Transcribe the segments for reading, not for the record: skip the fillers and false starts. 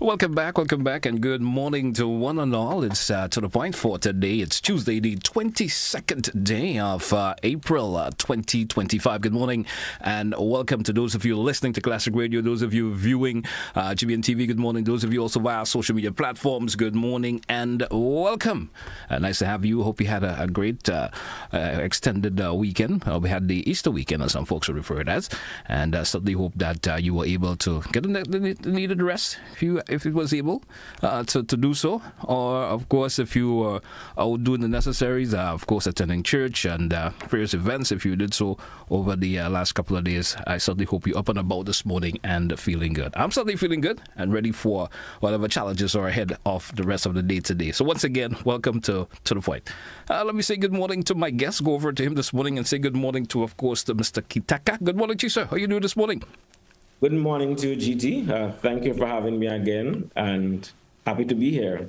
welcome back, and good morning to one and all. It's to the point for today. It's Tuesday, the 22nd day of April 2025. Good morning, and welcome to those of you listening to Classic Radio, those of you viewing GBN TV, good morning. Those of you also via social media platforms, good morning, and welcome. Nice to have you. Hope you had a great extended weekend. We had the Easter weekend, as some folks would refer to it as, and certainly hope that you were able to get the needed rest if it was able to do so, or of course if you were out doing the necessaries, of course attending church and various events. If you did so over the last couple of days, I certainly hope you're up and about this morning and feeling good. I'm certainly feeling good and ready for whatever challenges are ahead of the rest of the day today. So once again, welcome to the point. Let me say good morning to my guest. Go over to him this morning and say good morning to, of course, to Mr. Kitaka. Good morning to you, sir. How are you doing this morning? Good morning to you, GT. Thank you for having me again, and happy to be here.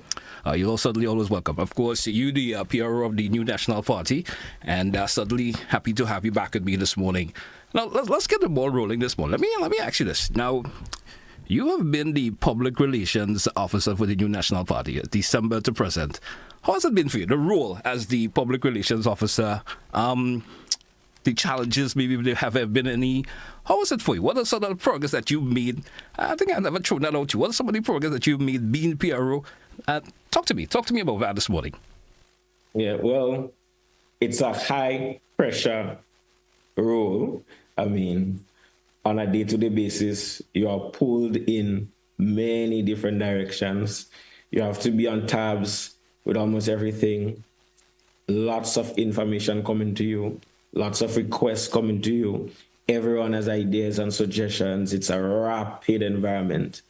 You're certainly always welcome. Of course, you the PRO of the New National Party, and certainly happy to have you back with me this morning. Now, let's get the ball rolling this morning. Let me ask you this. Now, you have been the public relations officer for the New National Party, December to present. How has it been for you, the role as the public relations officer? The challenges, maybe there have been any. How was it for you? What are some of the progress that you've made? I think I've never thrown that out to you. What are some of the progress that you've made being PRO? Talk to me about that this morning. Yeah, well, it's a high pressure role. I mean, on a day-to-day basis, you are pulled in many different directions. You have to be on tabs with almost everything. Lots of information coming to you. Lots of requests coming to you. Everyone has ideas and suggestions. It's a rapid environment.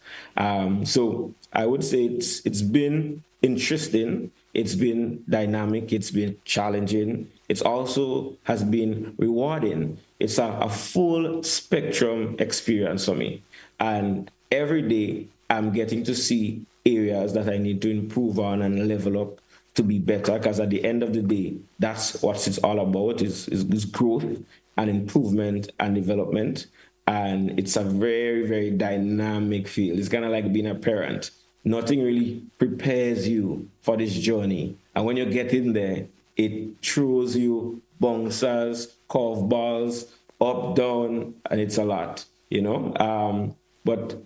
So I would say it's been interesting. It's been dynamic. It's been challenging. It also has been rewarding. It's a full spectrum experience for me. And every day I'm getting to see areas that I need to improve on and level up to be better, because at the end of the day, that's what it's all about, is growth and improvement and development. And it's a very, very dynamic field. It's kind of like being a parent. Nothing really prepares you for this journey. And when you get in there, it throws you bouncers, curveballs, up, down, and it's a lot, But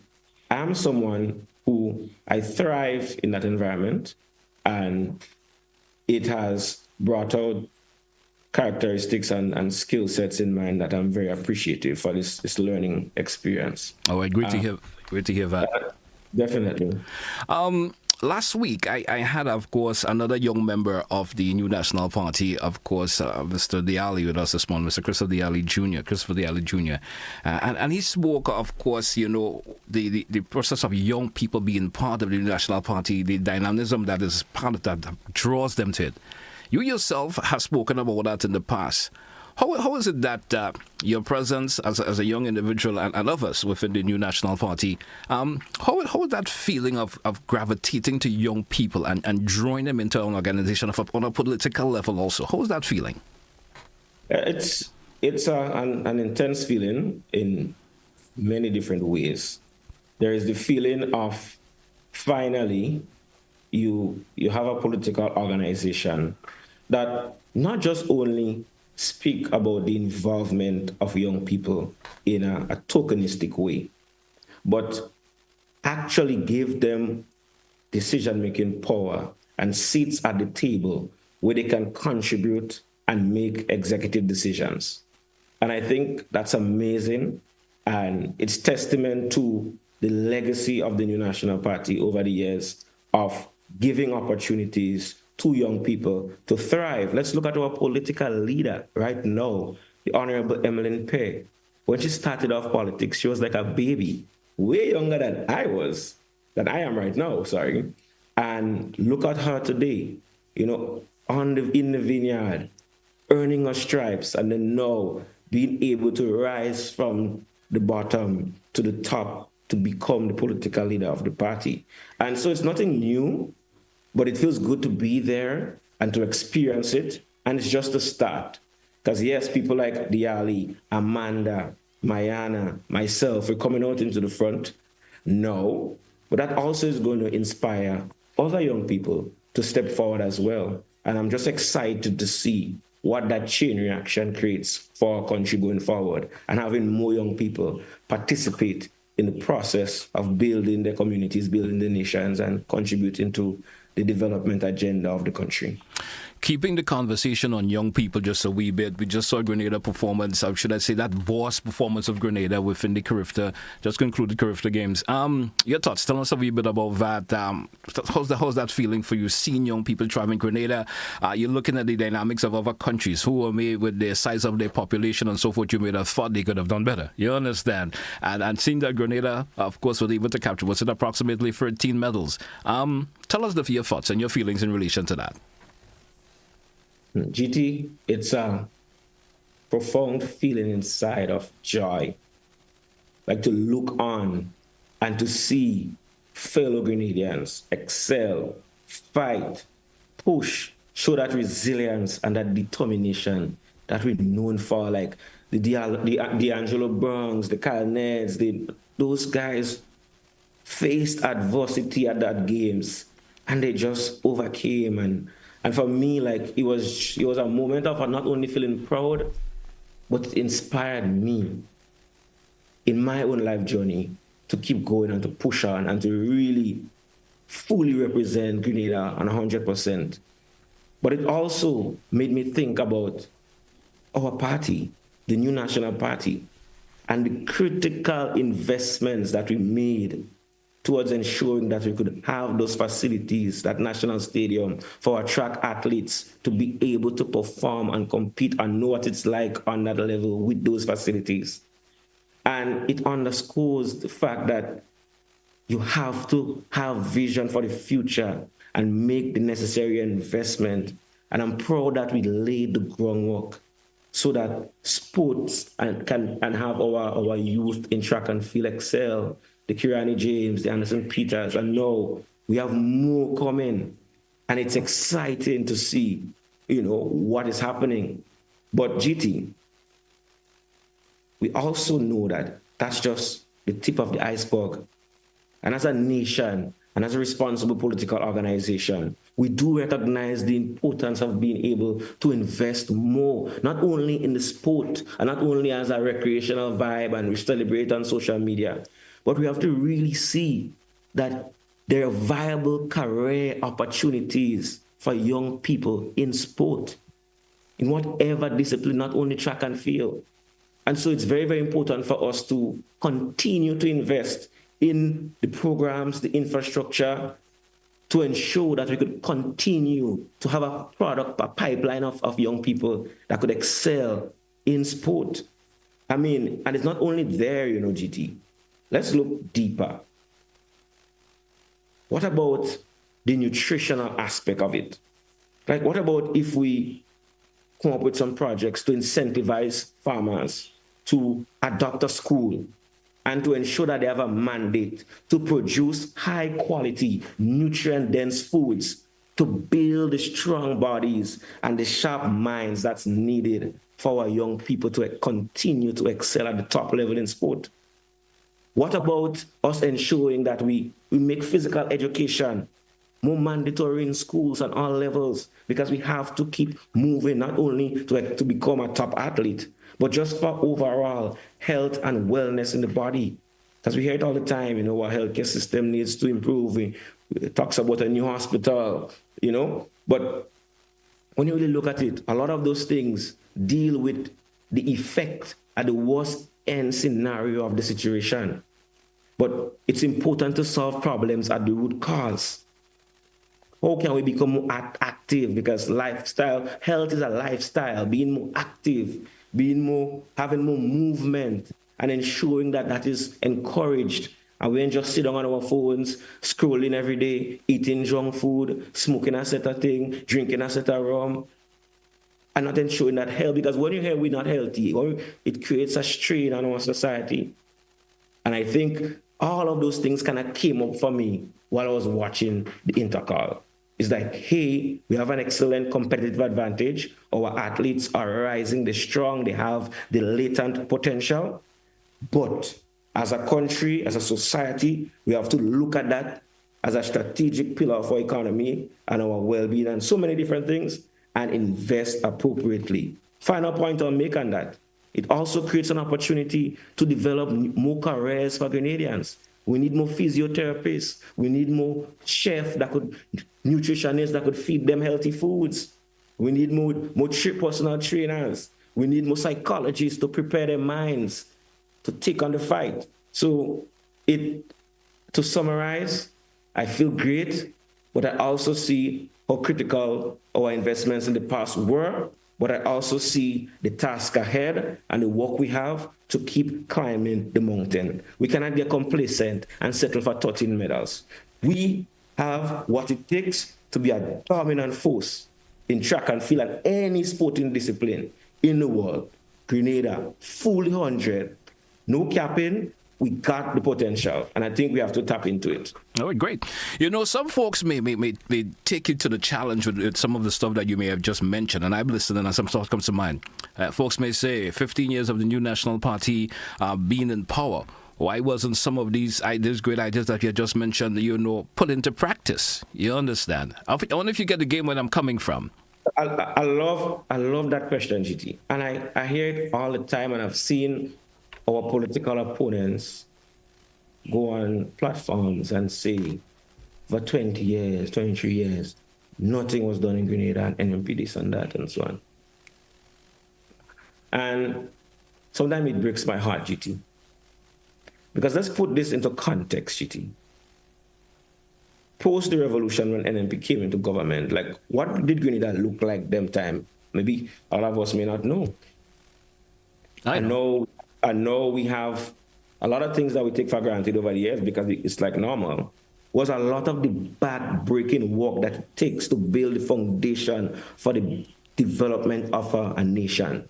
I'm someone who I thrive in that environment, and it has brought out characteristics and skill sets in mind that I'm very appreciative for this learning experience. All right, great to hear that. Definitely. Last week, I had, of course, another young member of the New National Party, of course, Mr. Diali with us this morning, Mr. Christopher Diali Jr. And he spoke, of course, the process of young people being part of the New National Party, the dynamism that is part of that draws them to it. You yourself have spoken about that in the past. How is it that your presence as a young individual and others within the New National Party, how is that feeling of gravitating to young people and drawing them into an organization on a political level also? How is that feeling? It's an intense feeling in many different ways. There is the feeling of finally you have a political organization that not just only speak about the involvement of young people in a tokenistic way, but actually give them decision-making power and seats at the table where they can contribute and make executive decisions. And I think that's amazing, and it's testament to the legacy of the New National Party over the years of giving opportunities to young people to thrive. Let's look at our political leader right now, the Honorable Emmeline Pei. When she started off politics, she was like a baby, way younger than I am right now, sorry. And look at her today, in the vineyard, earning her stripes, and then now being able to rise from the bottom to the top to become the political leader of the party. And so it's nothing new, but it feels good to be there and to experience it. And it's just a start. Because yes, people like Diali, Amanda, Mayana, myself, we're coming out into the front. No, But that also is going to inspire other young people to step forward as well. And I'm just excited to see what that chain reaction creates for our country going forward, and having more young people participate in the process of building their communities, building the nations, and contributing to the development agenda of the country. Keeping the conversation on young people just a wee bit, we just saw Grenada performance, or should I say that boss performance of Grenada within the Carifta, just concluded Carifta Games. Your thoughts, tell us a wee bit about that. How's that feeling for you, seeing young people traveling Grenada? You're looking at the dynamics of other countries who are made with the size of their population and so forth. You may have thought they could have done better. You understand? And seeing that Grenada, of course, was able to capture, was it approximately 13 medals? Tell us your thoughts and your feelings in relation to that. GT, it's a profound feeling inside of joy, like to look on and to see fellow Grenadians excel, fight, push, show that resilience and that determination that we're known for, like the D'Angelo Browns, the Kyle Neds, those guys faced adversity at that games and they just overcame. And for me, like it was a moment of not only feeling proud, but it inspired me in my own life journey to keep going and to push on and to really fully represent Grenada on 100%. But it also made me think about our party, the new National Party, and the critical investments that we made towards ensuring that we could have those facilities, that national stadium, for our track athletes to be able to perform and compete and know what it's like on that level with those facilities. And it underscores the fact that you have to have vision for the future and make the necessary investment. And I'm proud that we laid the groundwork so that sports can have our youth in track and field excel, the Kirani James, the Anderson Peters, and now we have more coming. And it's exciting to see, what is happening. But GT, we also know that that's just the tip of the iceberg. And as a nation and as a responsible political organization, we do recognize the importance of being able to invest more, not only in the sport and not only as a recreational vibe and we celebrate on social media, but we have to really see that there are viable career opportunities for young people in sport, in whatever discipline, not only track and field. And so it's very, very important for us to continue to invest in the programs, the infrastructure, to ensure that we could continue to have a pipeline of young people that could excel in sport. And it's not only there, GT. Let's look deeper. What about the nutritional aspect of it? Like, what about if we come up with some projects to incentivize farmers to adopt a school and to ensure that they have a mandate to produce high-quality, nutrient-dense foods to build the strong bodies and the sharp minds that's needed for our young people to continue to excel at the top level in sport? What about us ensuring that we make physical education more mandatory in schools and all levels? Because we have to keep moving, not only to become a top athlete, but just for overall health and wellness in the body. Because we hear it all the time, our healthcare system needs to improve. It talks about a new hospital, But when you really look at it, a lot of those things deal with the effect at the worst end scenario of the situation. But it's important to solve problems at the root cause. How can we become more active? Because health is a lifestyle, being more active, having more movement, and ensuring that is encouraged. And we don't just sit down on our phones, scrolling every day, eating junk food, smoking a set of thing, drinking a set of rum, and not ensuring that health. Because when you hear we're not healthy, it creates a strain on our society. And I think all of those things kind of came up for me while I was watching the intercall. It's like, hey, we have an excellent competitive advantage. Our athletes are rising, they're strong, they have the latent potential. But As a country, as a society, we have to look at that as a strategic pillar of our economy and our well-being and so many different things, and invest appropriately. Final point I'll make on that. It also creates an opportunity to develop more careers for Grenadians. We need more physiotherapists. We need more chefs nutritionists that could feed them healthy foods. We need more personal trainers. We need more psychologists to prepare their minds to take on the fight. So to summarize, I feel great, but I also see how critical our investments in the past were, but I also see the task ahead and the work we have to keep climbing the mountain. We cannot get complacent and settle for 13 medals. We have what it takes to be a dominant force in track and field and any sporting discipline in the world. Grenada, fully 100, no capping. We got the potential, and I think we have to tap into it. All right, great. You know, some folks may take you to the challenge with some of the stuff that you may have just mentioned, and I'm listening, and some stuff comes to mind. Folks may say, 15 years of the new National Party being in power, why wasn't some of these great ideas that you just mentioned, put into practice? You understand? I wonder if you get the game where I'm coming from. I love that question, GT, and I hear it all the time, and I've seen our political opponents go on platforms and say, for 20 years, 23 years, nothing was done in Grenada, and NMP this and that, and so on. And sometimes it breaks my heart, GT. Because let's put this into context, GT. Post the revolution, when NMP came into government, like, what did Grenada look like them time? Maybe all of us may not know. I know we have a lot of things that we take for granted over the years because it's like normal. Was a lot of the back-breaking work that it takes to build the foundation for the development of a nation.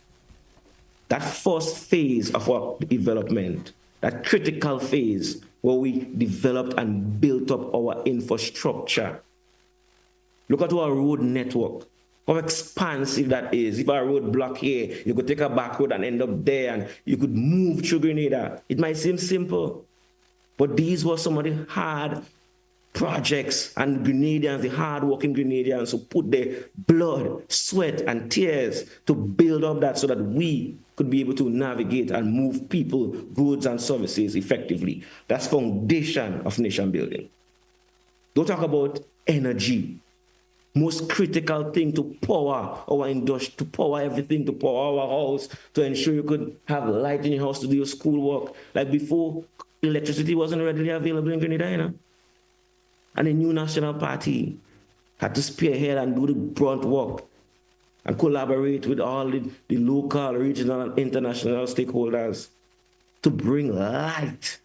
That first phase of our development, that critical phase where we developed and built up our infrastructure. Look at our road network. How expansive that is. If a road block here, you could take a back road and end up there, and you could move through Grenada. It might seem simple, but these were some of the hard projects, and Grenadians, the hard-working Grenadians who put their blood, sweat, and tears to build up that so that we could be able to navigate and move people, goods, and services effectively. That's foundation of nation building. Don't talk about energy. Most critical thing to power our industry, to power everything, to power our house, to ensure you could have light in your house to do your schoolwork. Like before, electricity wasn't readily available in Grenada, And the new National Party had to spearhead and do the brunt work and collaborate with all the local, regional, and international stakeholders to bring light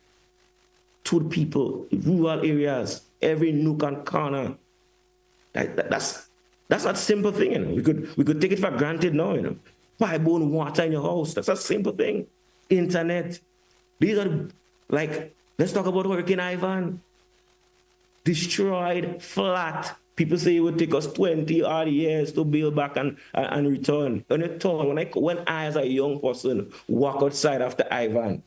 to the people, rural areas, every nook and corner. That's not a simple thing, We could take it for granted now, Pipe-borne water in your house, that's a simple thing. Internet. These are, let's talk about Hurricane Ivan. Destroyed, flat. People say it would take us 20 odd years to build back and return. When I, as a young person, walk outside after Ivan,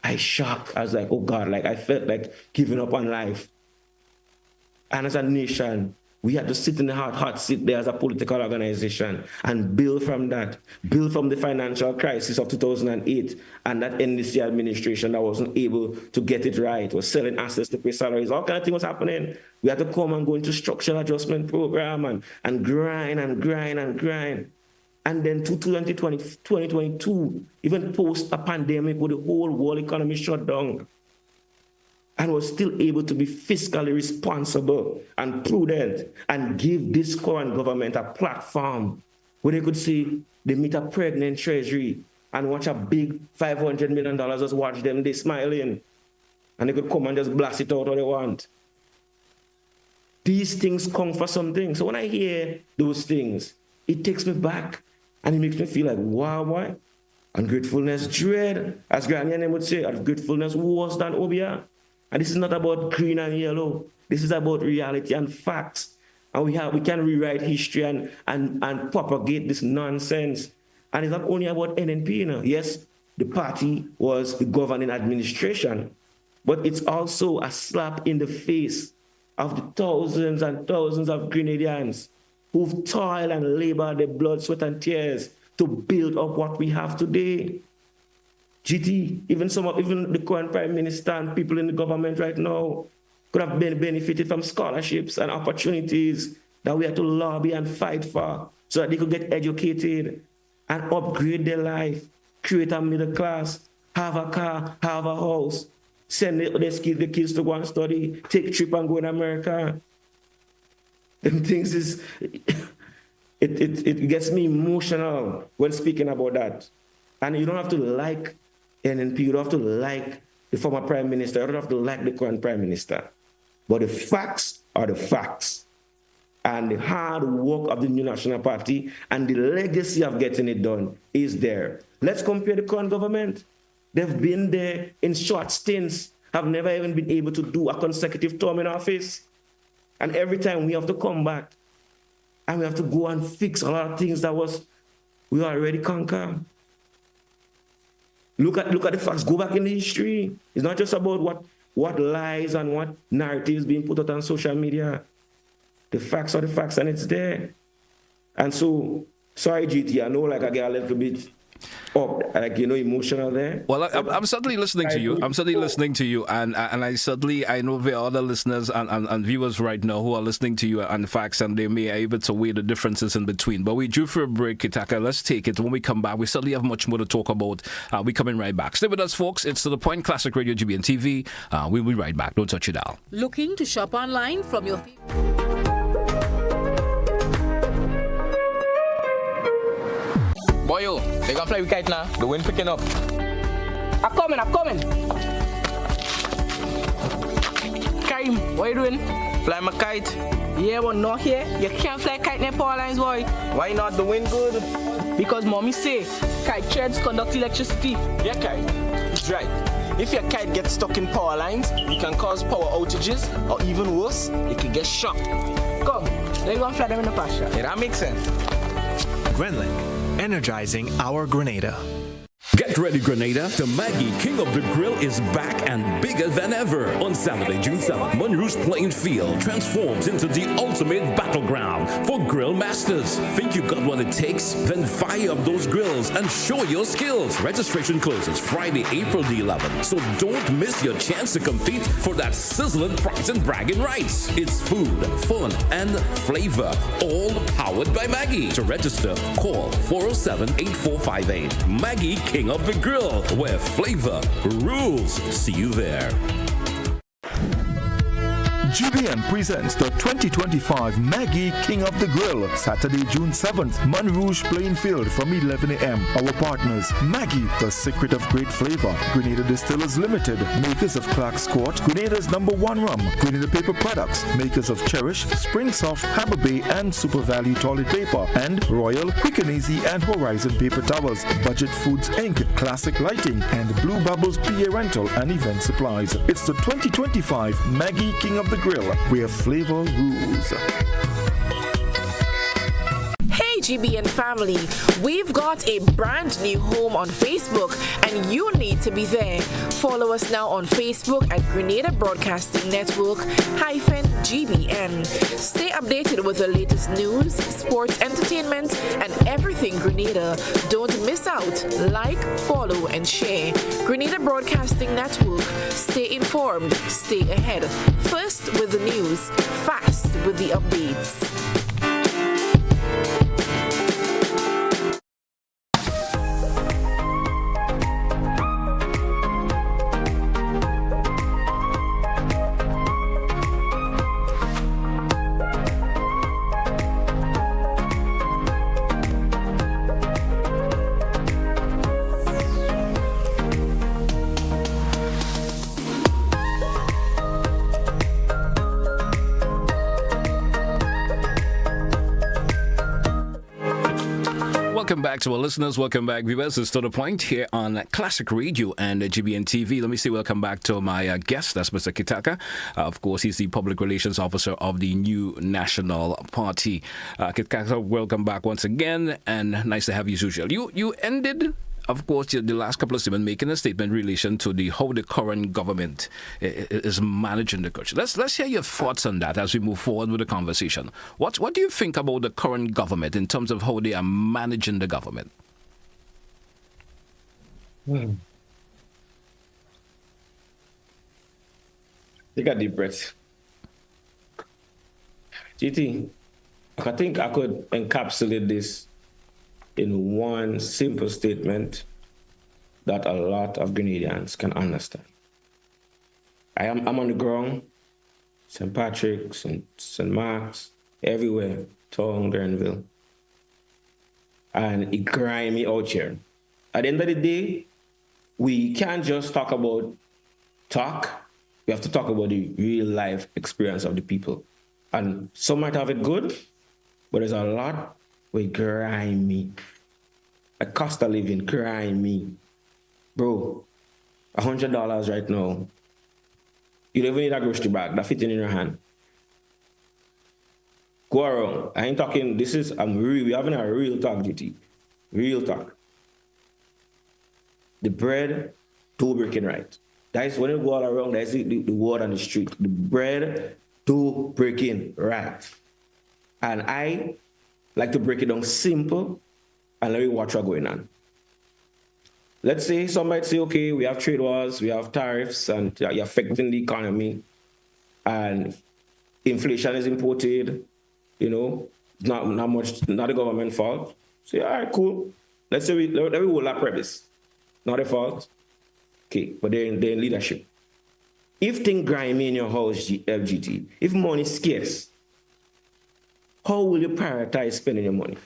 I shocked. I was like, oh God, I felt like giving up on life. And as a nation, we had to sit in the hot seat there as a political organization and build from that, build from the financial crisis of 2008 and that NDC administration that wasn't able to get it right, was selling assets to pay salaries, all kind of things was happening. We had to come and go into structural adjustment program and grind. And then to 2022, even post a pandemic with the whole world economy shut down, and was still able to be fiscally responsible and prudent and give this current government a platform where they could see they meet a pregnant treasury and watch a big $500 million, just watch them, they smiling. And they could come and just blast it out all they want. These things come for something. So when I hear those things, it takes me back and it makes me feel like, wow, boy. Ungratefulness, dread, as Granny and them would say, ungratefulness worse than Obia. And this is not about green and yellow. This is about reality and facts. And we can rewrite history and propagate this nonsense. And it's not only about NNP, Yes, the party was the governing administration, but it's also a slap in the face of the thousands and thousands of Grenadians who've toiled and labored their blood, sweat, and tears to build up what we have today. GT, even the current Prime Minister and people in the government right now could have benefited from scholarships and opportunities that we had to lobby and fight for so that they could get educated and upgrade their life, create a middle class, have a car, have a house, send the kids to go and study, take a trip and go in America. Them things is, it gets me emotional when speaking about that. And you don't have to like NNP, you don't have to like the former Prime Minister, you don't have to like the current Prime Minister. But the facts are the facts. And the hard work of the New National Party and the legacy of getting it done is there. Let's compare the current government. They've been there in short stints, have never even been able to do a consecutive term in office. And every time we have to come back and we have to go and fix a lot of things that we already conquered. Look at the facts. Go back in the history. It's not just about what lies and what narratives being put out on social media. The facts are the facts, and it's there. And so, sorry, GT, I know I get a little bit emotional there. Well, I'm certainly listening to you. I'm certainly listening to you, and I know there are other listeners and viewers right now who are listening to you and facts, and they may be able to weigh the differences in between. But we due for a break, Kitaka. Let's take it. When we come back, we certainly have much more to talk about. We're coming right back. Stay with us, folks. It's To The Point, Classic Radio, GBN TV. We'll be right back. Don't touch your dial. Looking to shop online from your Boyo, they gonna fly with kite now. The wind picking up. I'm coming. Karim, what you doing? Fly my kite. Yeah, but not here. You can't fly kite near power lines, boy. Why not? The wind good. Because mommy say kite threads conduct electricity. Yeah, kite. He's right. If your kite gets stuck in power lines, you can cause power outages, or even worse, it can get shocked. Come, let's go and fly them in the pasture. Yeah, that makes sense. Grenlin, energizing our Grenada. Get ready, Grenada. The Maggie King of the Grill is back and bigger than ever. On Saturday, June 7th, Monroe's playing field transforms into the ultimate battleground for grill masters. Think you got what it takes? Then fire up those grills and show your skills. Registration closes Friday, April the 11th. So don't miss your chance to compete for that sizzling prize and bragging rights. It's food, fun, and flavor, all powered by Maggie. To register, call 407-8458. Maggie King of the Grill, where flavor rules. See you there. GBN presents the 2025 Maggie King of the Grill, Saturday, June 7th, Monrouge Plain Field from 11 a.m. Our partners, Maggie, the secret of great flavor, Grenada Distillers Limited, makers of Clark's Court, Grenada's #1 rum, Grenada Paper Products, makers of Cherish, Spring Soft, Harbour Bay, and Super Value Toilet Paper, and Royal, Quick and Easy, and Horizon Paper Towels, Budget Foods Inc., Classic Lighting, and Blue Bubbles PA Rental and Event Supplies. It's the 2025 Maggie King of the Grill, where flavor rules. Hey GBN family, we've got a brand new home on Facebook and you need to be there. Follow us now on Facebook at Grenada Broadcasting Network -GBN. Stay updated with the latest news, sports, entertainment, and everything Grenada. Don't miss out. Like, follow, and share. Grenada Broadcasting Network. Stay informed, stay ahead. First with the news, fast with the updates. Welcome back to our listeners. Welcome back, viewers. It's To The Point here on Classic Radio and GBN TV. Let me say welcome back to my guest. That's Mr. Kitaka. Of course, he's the Public Relations Officer of the New National Party. Kitaka, welcome back once again, and nice to have you as usual. You ended of course, the last couple of statements making a statement in relation to how the current government is managing the country. Let's hear your thoughts on that as we move forward with the conversation. What do you think about the current government in terms of how they are managing the government? Take a deep breath. GT, I think I could encapsulate this in one simple statement that a lot of Grenadians can understand. I'm on the ground, St. Patrick's, St. Mark's, everywhere, Town, Grenville. And it grind me out here. At the end of the day, we can't just talk about talk. We have to talk about the real life experience of the people. And some might have it good, but there's a lot where it grind me. A cost of living grind me. Bro, $100 right now. You don't even need a grocery bag that fits in your hand. Go around. I ain't talking, we're having a real talk, GT. Real talk. The bread, two breaking right. That is when you go all around, that's the word on the street. The bread, two breaking right. And I like to break it down simple and let me watch what's going on. Let's say somebody say, okay, we have trade wars, we have tariffs, and you're affecting the economy, and inflation is imported, not the government fault. So, all right, cool. Let's say let me hold that premise. Not a fault. Okay, but they're in leadership. If things grimy in your house, FGT, if money is scarce, how will you prioritize spending your money?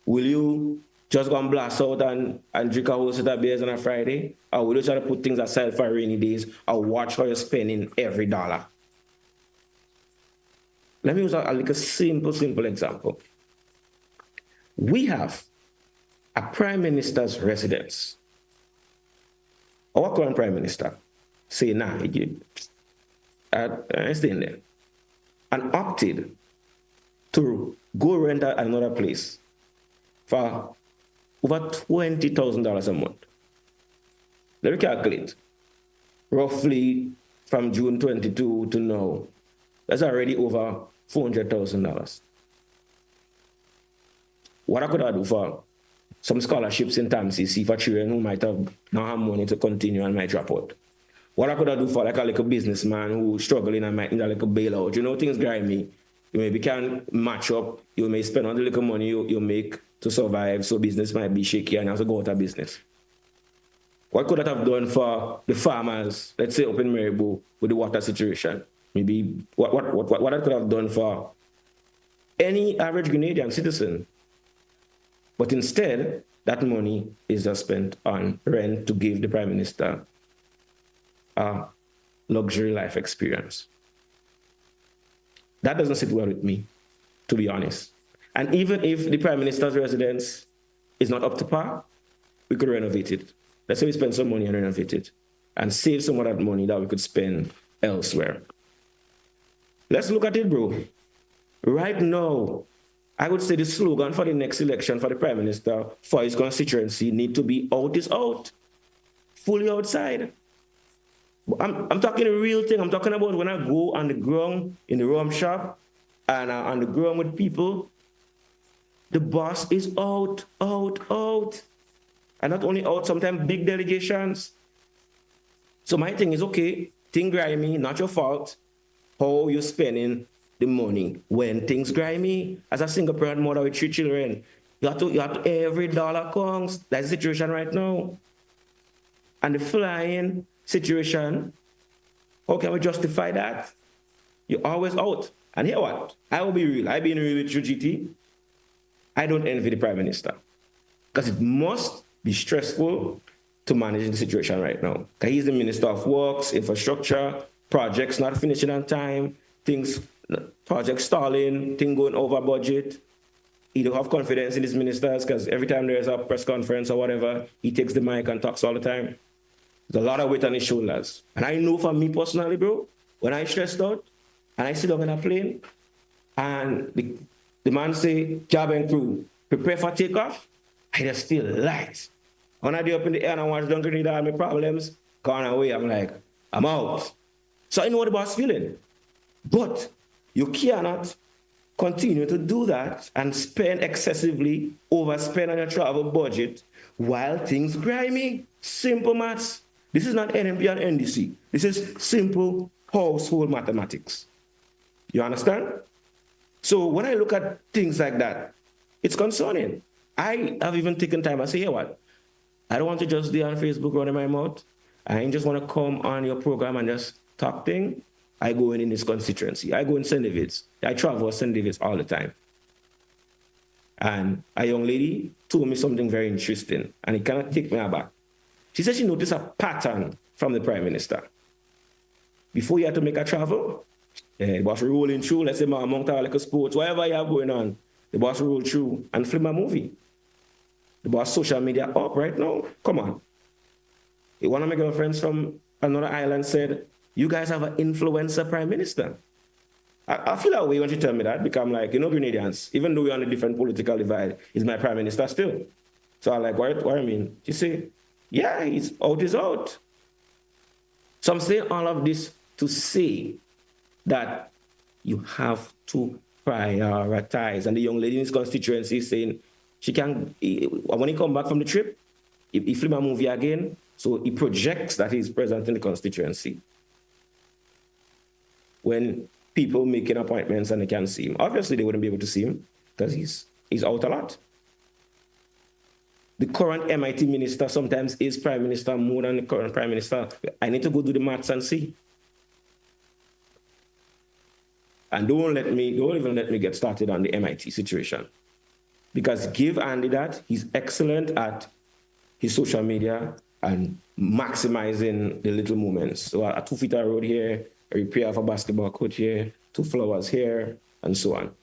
Will you just go and blast out and drink a whole set of beers on a Friday? Or will you try to put things aside for rainy days or watch how you're spending every dollar? Let me use a simple example. We have a prime minister's residence. Our current prime minister say, nah, I stay in there. And opted to go rent another place for over $20,000 a month. Let me calculate. Roughly from June 22 to now, that's already over $400,000. What I could I do for some scholarships in TAMCC for children who might have not have money to continue and might drop out? What I could I do for like a little businessman who's struggling and might need a little bailout? Things grind me. You maybe can't match up. You may spend all the little money you make to survive, so business might be shaky and you have to go out of business. What could I have done for the farmers, let's say up in Maribor with the water situation? Maybe what I could have done for any average Grenadian citizen. But instead, that money is just spent on rent to give the Prime Minister a luxury life experience. That doesn't sit well with me, to be honest. And even if the Prime Minister's residence is not up to par, we could renovate it. Let's say we spend some money and renovate it and save some of that money that we could spend elsewhere. Let's look at it, bro. Right now, I would say the slogan for the next election for the Prime Minister for his constituency need to be out is out. Fully outside. I'm talking a real thing. I'm talking about when I go on the ground in the rum shop and on the ground with people, the boss is out. And not only out, sometimes big delegations. So my thing is, okay, thing grimy, not your fault. How you spending the money when things grimy? As a single parent mother with 3 children, you have to every dollar counts. That's the situation right now. And the flying situation, how can we justify that? You're always out. And here what? I will be real. I've been real with you, GT. I don't envy the Prime Minister. Because it must be stressful to manage the situation right now. Because he's the Minister of Works, Infrastructure, projects not finishing on time, projects stalling, things going over budget. He don't have confidence in his ministers because every time there's a press conference or whatever, he takes the mic and talks all the time. There's a lot of weight on his shoulders. And I know for me personally, bro, when I stressed out and I sit down in a plane and the man say, job and crew, prepare for takeoff, I just feel light. When I do up in the air and I watch Duncan need all my problems, gone away. I'm like, I'm out. So I know what the boss feeling. But you cannot continue to do that and spend excessively, overspend on your travel budget while things grimy. Simple maths. This is not NMP and NDC. This is simple household mathematics. You understand? So when I look at things like that, it's concerning. I have even taken time. I say, hey, what? I don't want to just be on Facebook running my mouth. I ain't just want to come on your program and just talk thing. I go in this constituency. I go in St. David's. I travel St. David's all the time. And a young lady told me something very interesting, and it cannot take me aback. She said she noticed a pattern from the Prime Minister. Before you had to make a travel, the boss rolling through, let's say Mount like a sports, whatever you have going on, the boss roll through and film a movie. The boss social media up right now. Come on. One of my girlfriends from another island said, you guys have an influencer prime minister. I feel that way when she tell me that, because I'm like, Grenadians, even though we're on a different political divide, he's my prime minister still. So I'm like, what I mean? She say, yeah, he's out. So I'm saying all of this to say that you have to prioritize. And the young lady in his constituency is saying, when he come back from the trip, he film a movie again, so he projects that he's present in the constituency. When people making appointments and they can see him, obviously they wouldn't be able to see him because he's out a lot. The current MIT minister sometimes is prime minister more than the current prime minister. I need to go do the maths and see. And don't even let me get started on the MIT situation. Because give Andy that, he's excellent at his social media and maximizing the little moments. So a 2 feet of road here, a repair of a basketball court here, 2 flowers here, and so on.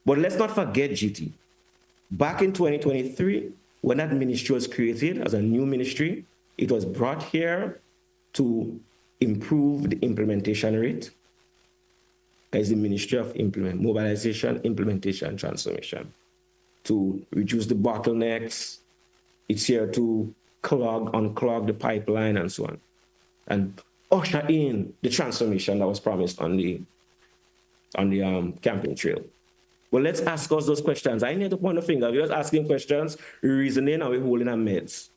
But let's not forget, GT. Back in 2023, when that ministry was created as a new ministry, it was brought here to improve the implementation rate. As the Ministry of Mobilization, Implementation, Transformation. To reduce the bottlenecks. It's here to unclog the pipeline and so on. And usher in the transformation that was promised on the campaign trail. Well, let's ask us those questions. I need to point a finger. We're just asking questions, reasoning, and we're holding our meds.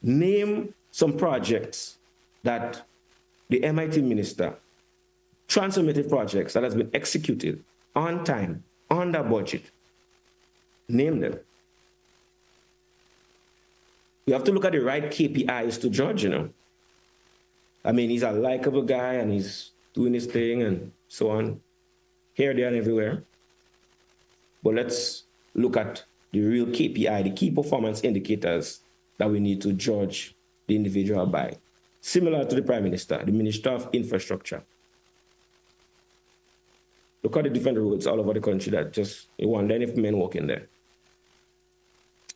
Name some projects that the MIT minister, transformative projects that has been executed on time, under budget. Name them. You have to look at the right KPIs to judge, I mean, he's a likable guy and he's doing his thing and so on. Here, there, and everywhere. But let's look at the real KPI, the key performance indicators that we need to judge the individual by. Similar to the Prime Minister, the Minister of Infrastructure. Look at the different roads all over the country that just, you wonder if men walk in there.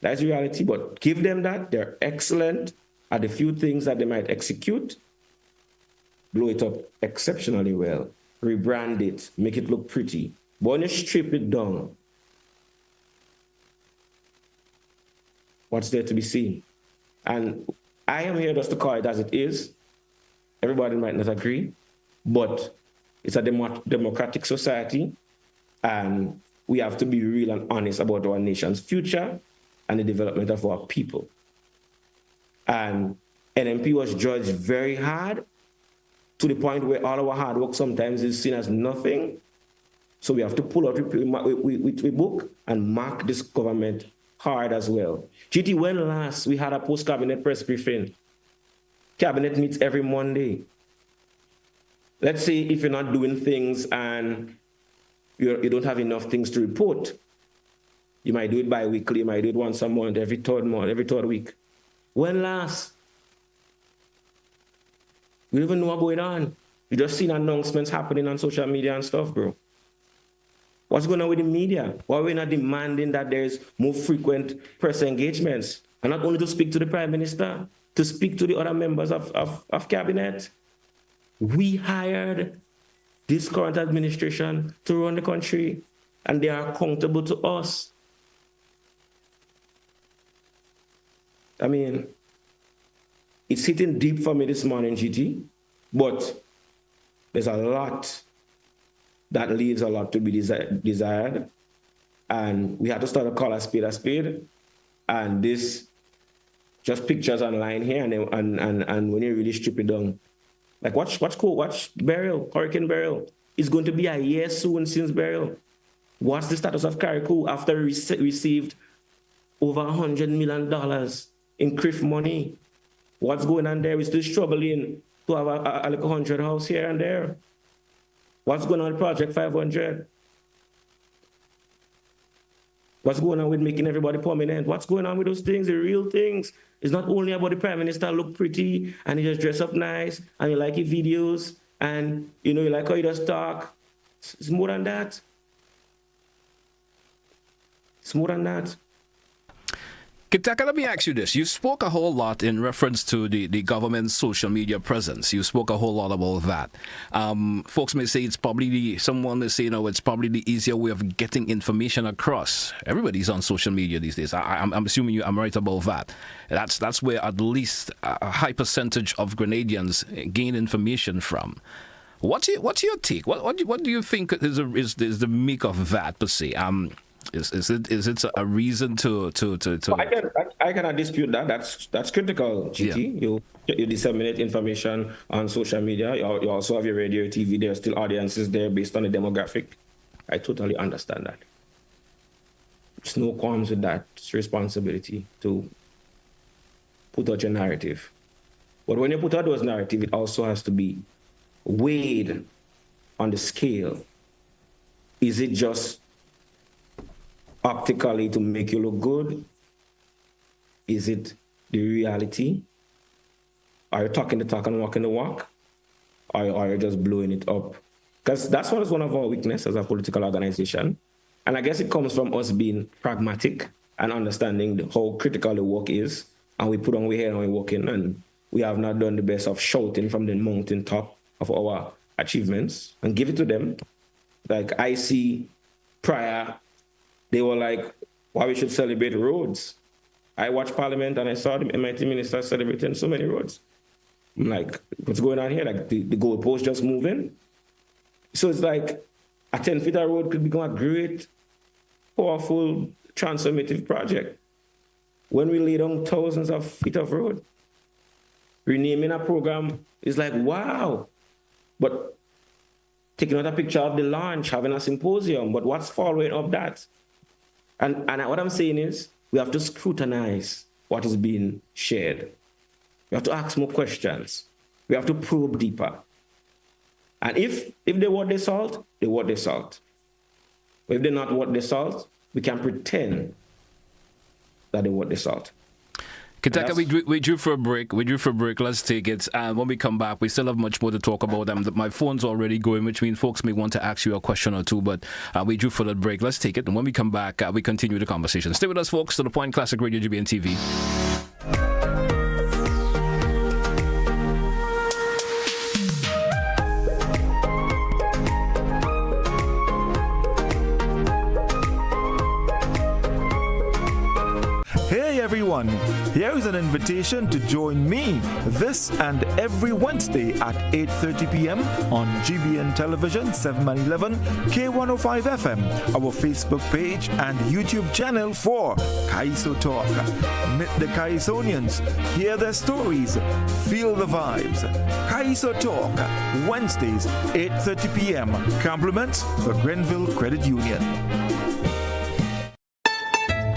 That's the reality, but give them that. They're excellent at the few things that they might execute. Blow it up exceptionally well. Rebrand it, make it look pretty. But when you strip it down, what's there to be seen? And I am here just to call it as it is. Everybody might not agree, but it's a democratic society, and we have to be real and honest about our nation's future and the development of our people. And NMP was judged very hard, to the point where all our hard work sometimes is seen as nothing. So we have to pull out we book and mark this government hard as well. GT, when last we had a post-cabinet press briefing? Cabinet meets every Monday. Let's say if you're not doing things and you don't have enough things to report, you might do it bi-weekly, you might do it once a month, every third week. When last? We don't even know what's going on. You just seen announcements happening on social media and stuff, bro. What's going on with the media? Why are we not demanding that there's more frequent press engagements? And not only to speak to the Prime Minister, to speak to the other members of cabinet. We hired this current administration to run the country, and they are accountable to us. I mean, it's hitting deep for me this morning, GT, but there's a lot that leaves a lot to be desired. And we had to start to call a spade. And this, just pictures online here, and when you really strip it down, like watch Beryl, Hurricane Beryl. It's going to be a year soon since Beryl. What's the status of Carriacou after received over $100 million in CRIF money? What's going on there? We're still struggling to have a like 100 house here and there. What's going on with Project 500? What's going on with making everybody permanent? What's going on with those things, the real things? It's not only about the Prime Minister look pretty and he just dress up nice and you like his videos and you like how he does talk. It's more than that. It's more than that. Kitaka, let me ask you this. You spoke a whole lot in reference to the government's social media presence. You spoke a whole lot about that. Folks may say it's probably someone may say, it's probably the easier way of getting information across. Everybody's on social media these days. I'm assuming I'm right about that. That's where at least a high percentage of Grenadians gain information from. What's your take? What do you think is the meek of that per se? Is it a reason to? I cannot dispute that. That's critical, GT. Yeah. You disseminate information on social media. You also have your radio, TV. There are still audiences there based on the demographic. I totally understand that. There's no qualms with that. It's responsibility to put out your narrative. But when you put out those narrative, it also has to be weighed on the scale. Is it just optically to make you look good? Is it the reality? Are you talking the talk and walking the walk? Or are you just blowing it up? Because that's one of our weaknesses as a political organization. And I guess it comes from us being pragmatic and understanding how critical the work is. And we put on we head and we walk in, and we have not done the best of shouting from the mountain top of our achievements and give it to them. Like I see prior, they were like, why we should celebrate roads. I watched Parliament and I saw the MIT minister celebrating so many roads. I'm like, what's going on here? Like the goalpost just moving. So it's like a 10 feet of road could become a great, powerful, transformative project. When we lay down thousands of feet of road, renaming a program is like, wow. But taking out a picture of the launch, having a symposium, but what's following up that? And what I'm saying is, we have to scrutinize what is being shared. We have to ask more questions. We have to probe deeper. And if they worth the salt, they worth the salt. But if they're not worth the salt, we can pretend that they worth the salt. Kitaka, we drew for a break. Let's take it. And when we come back, we still have much more to talk about. My phone's already going, which means folks may want to ask you a question or two, but we drew for that break. Let's take it. And when we come back, we continue the conversation. Stay with us, folks. To the Point Classic Radio, GBN TV. Everyone, here is an invitation to join me this and every Wednesday at 8:30 p.m. on GBN Television 711 K105 FM, our Facebook page and YouTube channel for Kaiso Talk. Meet the Kaisonians, hear their stories, feel the vibes. Kaiso Talk, Wednesdays 8:30 p.m. Compliments the Grenville Credit Union.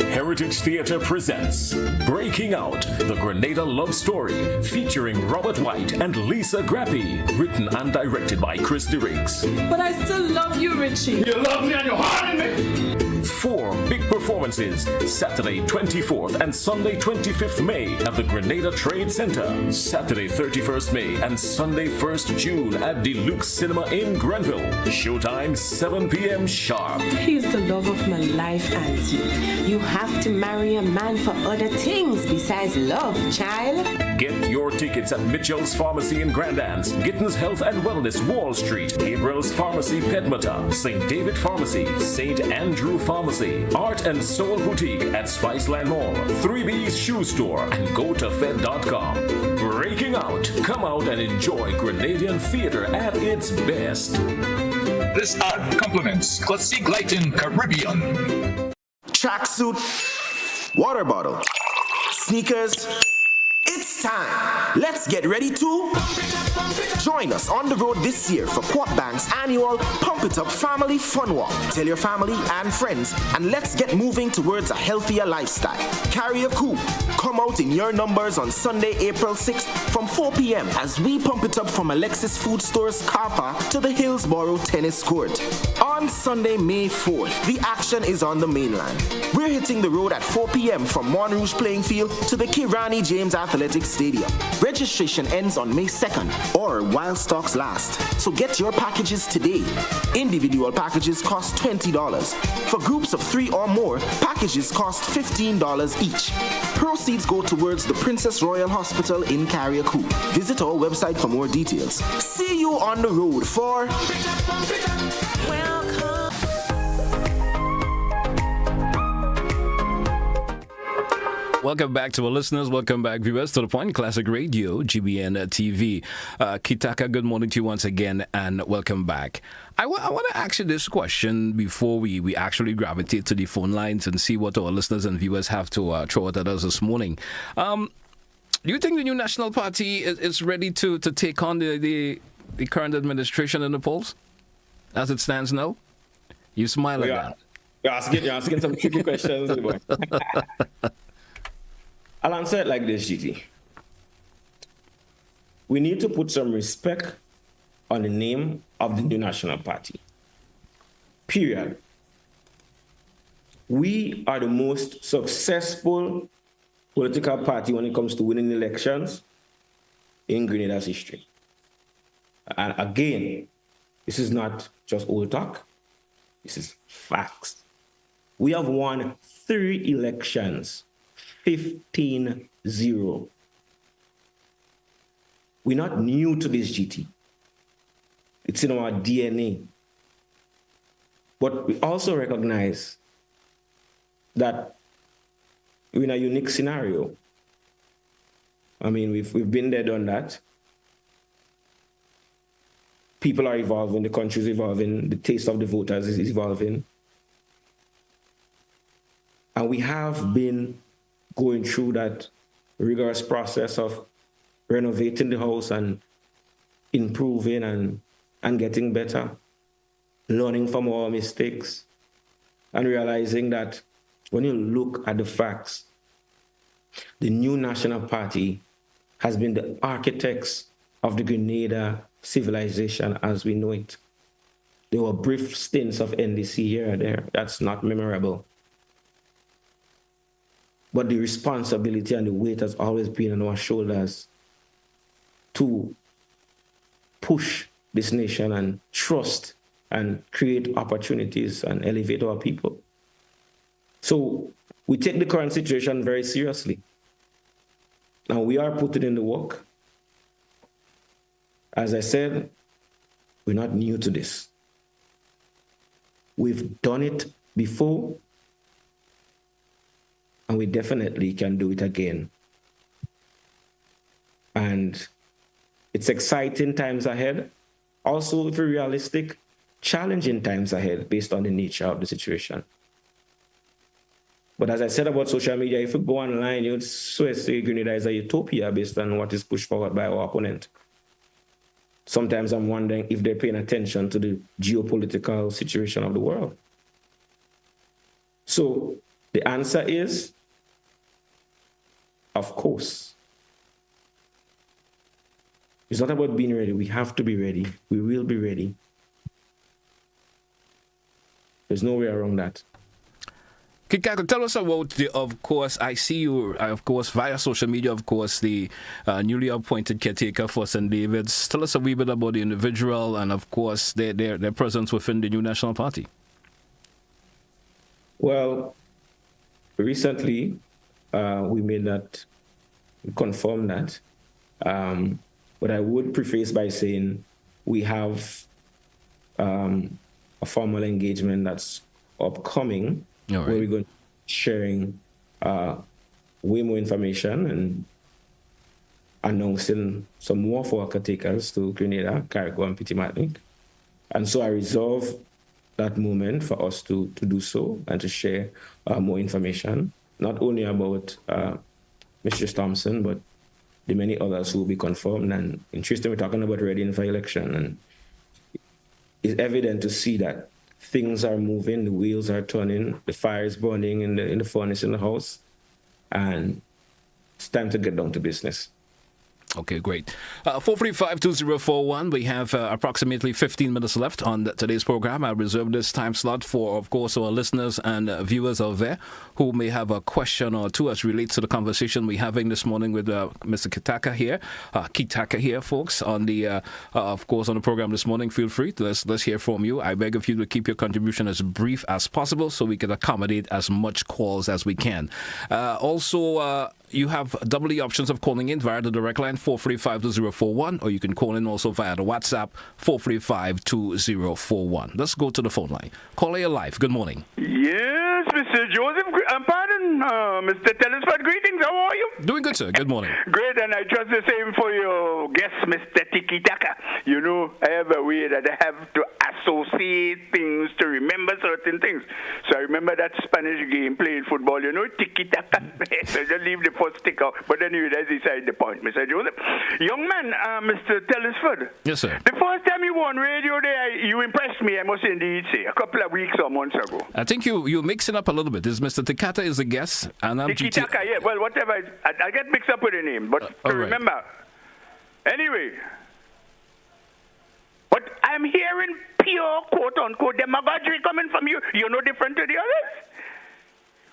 Heritage Theatre presents Breaking Out, the Grenada Love Story, featuring Robert White and Lisa Grappy, written and directed by Chris DeRiggs. But I still love you, Richie. You love me and you're harming me! 4 big performances, Saturday 24th and Sunday 25th May at the Grenada Trade Center, Saturday 31st May and Sunday 1st June at Deluxe Cinema in Grenville. Showtime 7 p.m. sharp. He's the love of my life, Auntie. You have to marry a man for other things besides love, child. Get your tickets at Mitchell's Pharmacy in Grandance, Gittins Health and Wellness, Wall Street, Gabriel's Pharmacy, Pedmata, St. David Pharmacy, St. Andrew Pharmacy, Art and Soul Boutique at Spiceland Mall, 3B's Shoe Store, and GoToFed.com. Breaking out. Come out and enjoy Grenadian theater at its best. This ad complements Classic Lighting Caribbean. Tracksuit, water bottle, sneakers. It's time. Let's get ready to join us on the road this year for Quad Bank's annual Pump It Up Family Fun Walk. Tell your family and friends, and let's get moving towards a healthier lifestyle. Carry a coup. Come out in your numbers on Sunday, April 6th from 4 p.m. as we pump it up from Alexis Food Store's car park to the Hillsborough Tennis Court. On Sunday, May 4th, the action is on the mainland. We're hitting the road at 4 p.m. from Montrouge Playing Field to the Kirani James Athletic Stadium. Registration ends on May 2nd or while stocks last. So get your packages today. Individual packages cost $20. For groups of 3 or more, packages cost $15 each. Proceeds go towards the Princess Royal Hospital in Carriacou. Visit our website for more details. See you on the road for... Welcome back to our listeners. Welcome back, viewers, to The Point Classic Radio, GBN TV. Kitaka, good morning to you once again, and welcome back. I want to ask you this question before we actually gravitate to the phone lines and see what our listeners and viewers have to throw at us this morning. Do you think the new National Party is ready to take on the current administration in the polls as it stands now? You smile at that. You're asking some tricky questions. I'll answer it like this, GT. We need to put some respect on the name of the new National Party. Period. We are the most successful political party when it comes to winning elections in Grenada's history. And again, this is not just old talk. This is facts. We have won 3 elections. 15-0. We're not new to this, GT. It's in our DNA. But we also recognize that we're in a unique scenario. I mean, we've been there, done that. People are evolving, the country's evolving, the taste of the voters is evolving. And we have been going through that rigorous process of renovating the house and improving and getting better, learning from our mistakes, and realizing that when you look at the facts, the new National Party has been the architects of the Grenada civilization as we know it. There were brief stints of NDC here and there. That's not memorable. But the responsibility and the weight has always been on our shoulders to push this nation and trust and create opportunities and elevate our people. So we take the current situation very seriously. And we are putting in the work. As I said, we're not new to this. We've done it before. And we definitely can do it again. And it's exciting times ahead. Also, if we're realistic, challenging times ahead based on the nature of the situation. But as I said about social media, if you go online, you'd swear say Grenada is a utopia based on what is pushed forward by our opponent. Sometimes I'm wondering if they're paying attention to the geopolitical situation of the world. So the answer is, of course. It's not about being ready. We have to be ready. We will be ready. There's no way around that. Kitaka, tell us about of course, I see you, of course, via social media, of course, the newly appointed caretaker for St. David's. Tell us a wee bit about the individual and, of course, their presence within the new National Party. Well, recently, we confirmed that But I would preface by saying we have a formal engagement that's upcoming, where we're going to be sharing way more information and announcing some more for our caretakers to Grenada, Carriacou, and Petit Martinique. And so I reserve that moment for us to do so and to share more information, not only about Mr. Thompson, but the many others who will be confirmed. And interesting, we're talking about readying for election. And it's evident to see that things are moving, the wheels are turning, the fire is burning in the furnace in the house, and it's time to get down to business. Okay, great. 435-2041. We have approximately 15 minutes left on today's program. I reserve this time slot for, of course, our listeners and viewers out there who may have a question or two as relates to the conversation we're having this morning with Mr. Kitaka here, folks, on the, of course, on the program this morning. Feel free to let's hear from you. I beg of you to keep your contribution as brief as possible so we can accommodate as much calls as we can. Also, you have double the options of calling in via the direct line 435-2041, or you can call in also via the WhatsApp 435-2041. Let's go to the phone line. Caller, you're live. Good morning. Yes, Mr. Joseph. Mr. Telesford. Greetings. How are you? Doing good, sir. Good morning. Great, and I trust the same for your guest, Mr. Kitaka. You know, I have a way that I have to associate things to remember certain things. So I remember that Spanish game playing football, you know, tiki-taka. So just leave the first stick out. But anyway, that's beside the point, Mr. Joseph. Young man, Mr. Telesford. Yes, sir. The first time you were on radio there, you impressed me, I must indeed say, a couple of weeks or months ago. I think you're mixing up a little bit. Is Mr. Tikata is the guest, and I'm Kitaka, yeah. Well, whatever. I get mixed up with the name, but remember. Anyway. But I'm hearing pure quote-unquote demagoguery coming from you. You're no different to the others.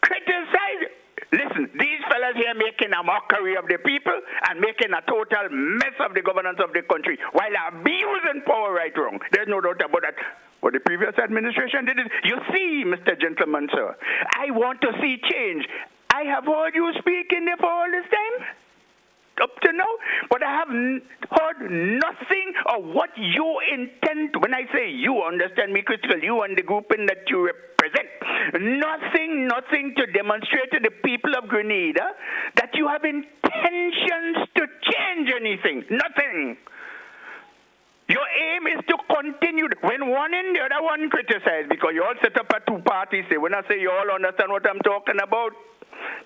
Criticize. Listen, these fellas here making a mockery of the people and making a total mess of the governance of the country while abusing power right wrong. There's no doubt about that. What the previous administration did is, you see, Mr. Gentleman, sir, I want to see change. I have heard you speaking there for all this time, up to now, but I have heard nothing of what you intend. When I say you, understand me critical, you and the grouping that you represent, nothing to demonstrate to the people of Grenada that you have intentions to change anything. Nothing. Your aim is to continue. When one in, the other one criticize, because you all set up a two-party say. When I say you all understand what I'm talking about,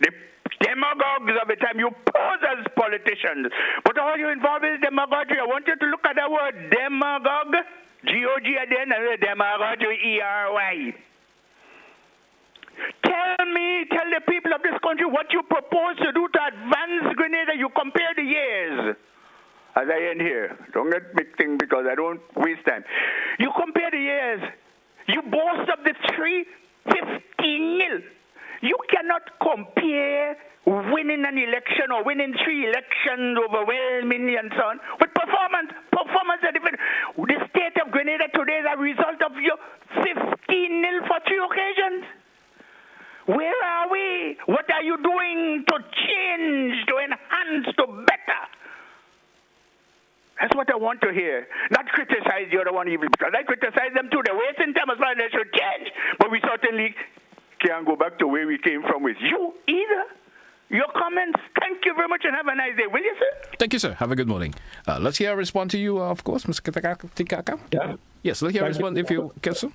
the demagogues of the time you pose as politicians, but all you involve is demagoguery. I want you to look at the word demagogue, G-O-G at the end, and demagogue, E-R-Y. Tell the people of this country what you propose to do to advance Grenada. You compare the years. As I end here, don't get big thing because I don't waste time. You compare the years. You boast of the 3-15-0. You cannot compare winning an election or winning 3 elections overwhelmingly and so on with performance. Performance are different. The state of Grenada today is a result of your 15-0 for 3 occasions. Where are we? What are you doing to change, to enhance, to better? That's what I want to hear. Not criticize the other one evil, because I criticize them too. They're wasting time as well. They should change. But we certainly can't go back to where we came from with you either. Your comments. Thank you very much and have a nice day. Will you, sir? Thank you, sir. Have a good morning. Let's hear a response to you, of course, Mr. Kitaka. Yeah. Yes, let's hear a response if you can, sir.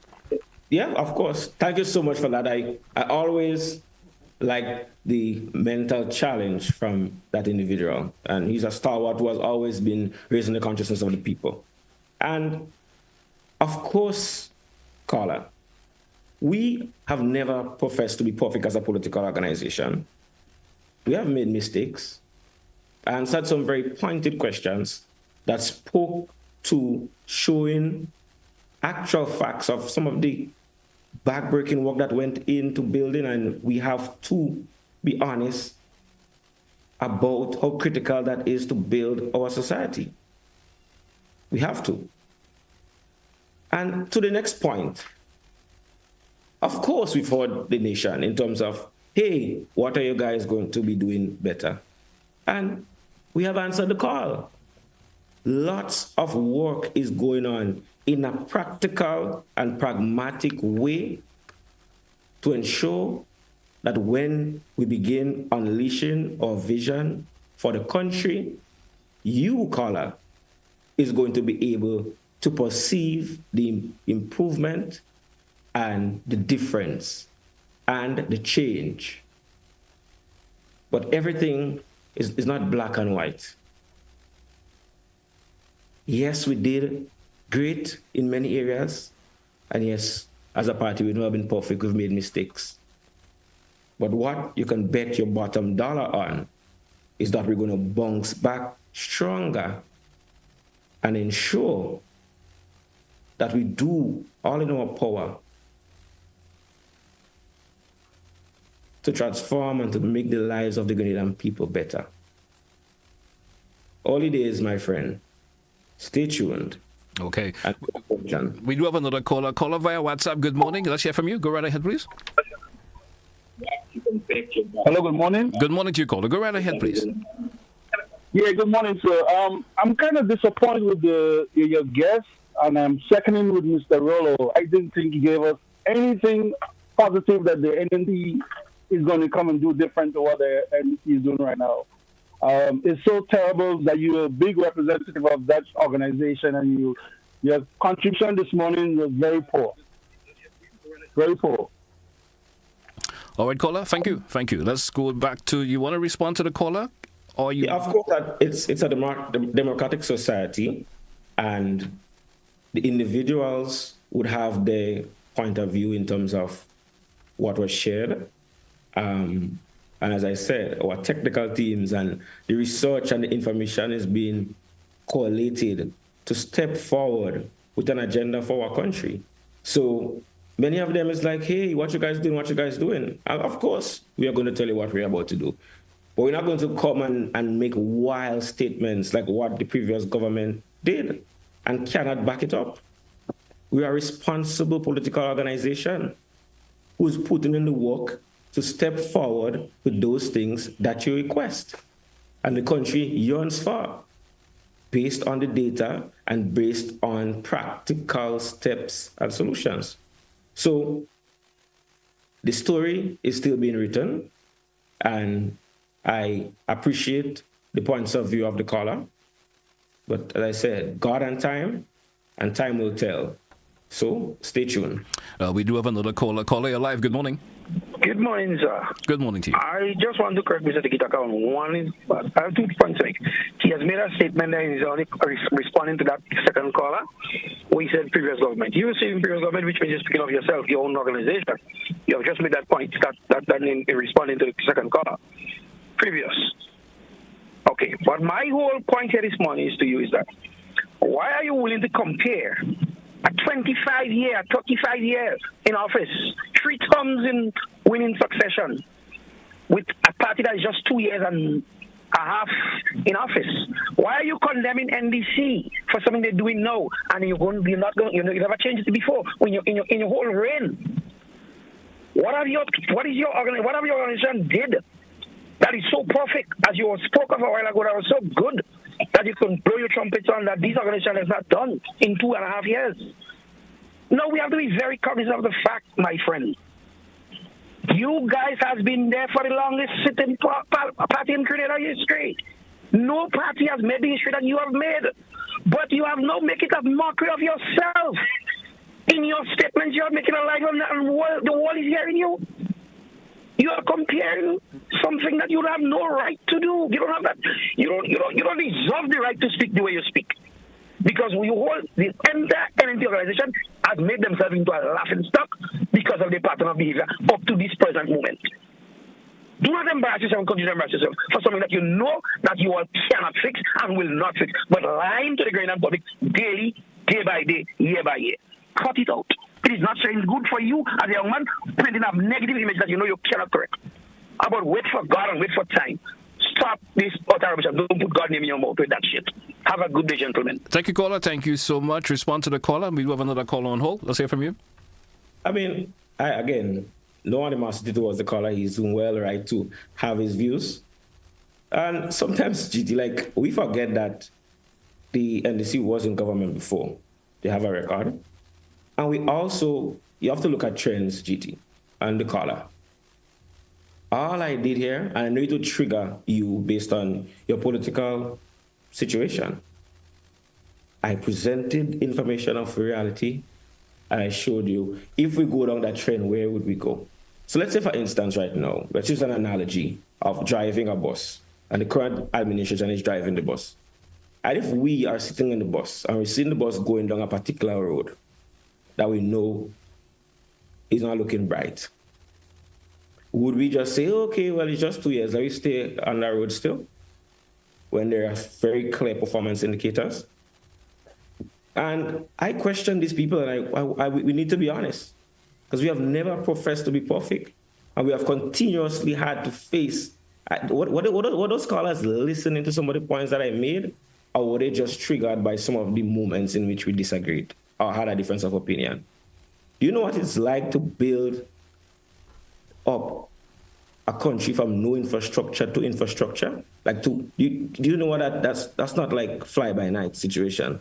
Yeah, of course. Thank you so much for that. I always like the mental challenge from that individual. And he's a stalwart who has always been raising the consciousness of the people. And of course, caller, we have never professed to be perfect as a political organization. We have made mistakes, answered some very pointed questions that spoke to showing actual facts of some of the backbreaking work that went into building, and we have to be honest about how critical that is to build our society. We have to. And to the next point, of course, we've heard the nation in terms of, hey, what are you guys going to be doing better? And we have answered the call. Lots of work is going on in a practical and pragmatic way to ensure that when we begin unleashing our vision for the country, you, caller, is going to be able to perceive the improvement and the difference and the change. But everything is not black and white. Yes, we did great in many areas. And yes, as a party, we've never been perfect. We've made mistakes. But what you can bet your bottom dollar on is that we're going to bounce back stronger and ensure that we do all in our power to transform and to make the lives of the Grenadian people better. All it is, my friend. Stay tuned. Okay. We do have another caller. Caller via WhatsApp. Good morning. Let's hear from you. Go right ahead, please. Hello, good morning. Good morning to you, caller. Go right ahead, please. Yeah, good morning, sir. I'm kind of disappointed with your guest, and I'm seconding with Mr. Rollo. I didn't think he gave us anything positive that the NNP is going to come and do different to what the NNP is doing right now. It's so terrible that you're a big representative of that organization, and your contribution this morning was very poor. Very poor. All right, caller. Thank you. Thank you. Let's go back to, you want to respond to the caller? Or you? Yeah, of course, it's a democratic society, and the individuals would have their point of view in terms of what was shared. And as I said, our technical teams and the research and the information is being collated to step forward with an agenda for our country. So many of them is like, hey, what you guys doing, what you guys doing? And of course, we are going to tell you what we're about to do. But we're not going to come and make wild statements like what the previous government did and cannot back it up. We are a responsible political organization who's putting in the work to step forward with those things that you request. And the country yearns for, based on the data and based on practical steps and solutions. So the story is still being written, and I appreciate the points of view of the caller. But as I said, God and time will tell. So stay tuned. We do have another caller. Caller, you're live. Good morning. Good morning, sir. Good morning to you. I just want to correct Mr. Kitaka on one. I have 2 points to make. He has made a statement that he's only responding to that second caller, where he said previous government. You say previous government, which means you're speaking of yourself, your own organization. You have just made that point that in responding to the second caller. Previous. Okay, but my whole point here this morning is to you is that why are you willing to compare a 25 year, 35 years in office, 3 terms in winning succession, with a party that is just 2 years and a half in office? Why are you condemning NDC for something they're doing now, and you never changed it before when you're in your whole reign? What have your organization did that is so perfect, as you spoke of a while ago, that was so good that you can blow your trumpets on that this organization has not done in 2.5 years? No, we have to be very cognizant of the fact, my friend. You guys has been there for the longest sitting party in Grenada history. No party has made the history that you have made. But you have now made it a mockery of yourself. In your statements, you are making a light of the world is hearing you. You are comparing something that you have no right to do. You don't have that. You don't deserve the right to speak the way you speak, because the entire NNP organization has made themselves into a laughing stock because of the pattern of behavior up to this present moment. Do not embarrass yourself and continue to embarrass yourself for something that you know that you all cannot fix and will not fix, but lying to the Grenadian public daily, day by day, year by year. Cut it out. It is not saying good for you as a young man, printing up negative image that you know you cannot correct. How about wait for God and wait for time? Stop this utter rubbish. Don't put God's name in your mouth with that shit. Have a good day, gentlemen. Thank you, caller. Thank you so much. Respond to the caller. We do have another caller on hold. Let's hear from you. I mean, no animosity towards the caller. He's doing well, right, to have his views. And sometimes, GT, like, we forget that the NDC was in government before. They have a record. And we also, you have to look at trends, GT, and the caller. All I did here, and I know it will trigger you based on your political situation. I presented information of reality, and I showed you, if we go down that trend, where would we go? So let's say, for instance, right now, let's use an analogy of driving a bus, and the current administration is driving the bus. And if we are sitting in the bus, and we're seeing the bus going down a particular road that we know is not looking bright, would we just say, okay, well, it's just 2 years, let me stay on that road still, when there are very clear performance indicators? And I question these people, and we need to be honest, because we have never professed to be perfect, and we have continuously had to face. What those scholars listening to some of the points that I made, or were they just triggered by some of the moments in which we disagreed or had a difference of opinion? Do you know what it's like to build up a country from no infrastructure to infrastructure? Like, do you know what that's not like fly by night situation?